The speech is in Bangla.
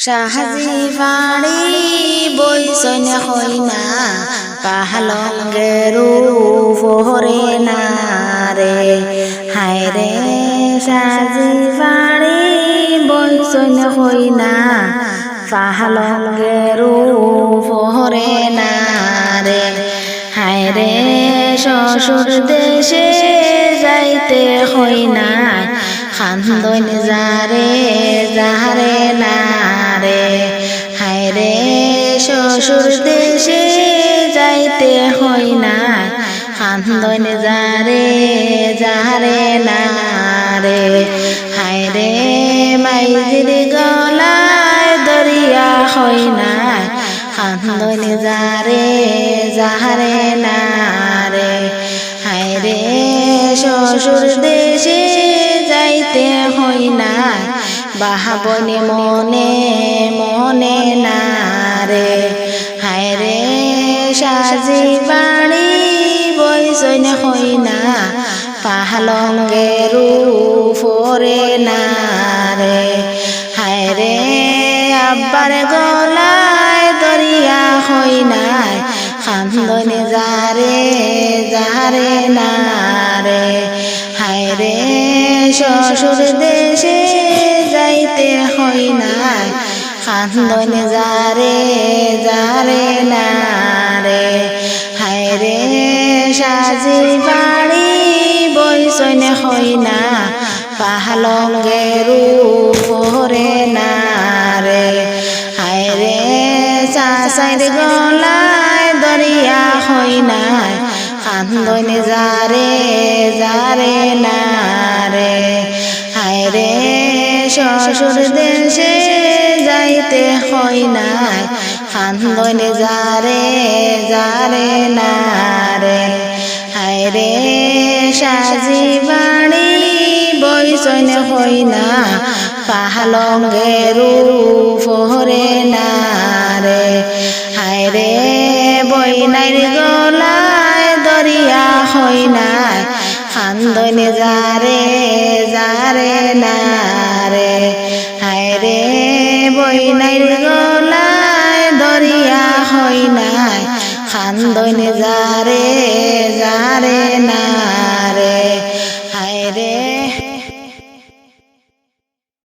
সাহাজি বাড়ি বইসনে হইনা পাহালঙ্গেরু ফোহরে না রে হায় রে সাহাজি বাড়ি বইসনে হইনা পাহালঙ্গেরু ফোহরে না রে হায় রে শ্বশুর দেশে যাইতে হইনা খান্দন যারে যারে না রে হায় রে শ্বশুর দেশে যাইতে হয় না খান্দন যারে যারে না রে হায় রে মাইজির গলায় দরিয়া হয় না খান্দন যারে যারে না রে হায় রে শ্বশুর দেশে যাইতে হয় না বাহাবনে মনে মনে না রে হায় রে সাজি বাড়ি বইসনে হয় না পাহালঙ্গেরু ফোরে না রে হায় রে আব্বার গলায় দরিয়া হয় না খান্দনে যারে যারে না রে হায় রে শ্বশুর দেশে যাইতে হয় না খান্দন যারে যারে না রে হায় রে সাজি বাড়ি বইসনে হয় না পাহালঙ্গেরু ফোরে না রে হায় রে চাচাইর গলায় দরিয়া হয় না খান্দন যারে যারে না রে হায় রে শ্বশুর দেশে যাইতে হয় না খান্দন যারে যারে না রে হায় রে সাজি বাড়ি বইসনে হয় না পাহালঙ্গেরু ফোরে না রে হায় রে বইনাইর গলায় দরিয়া হয় না খান্দন যারে যারে না রে হায় রে বইনাইর গলায় দরিয়া হয় না খান্দন যারে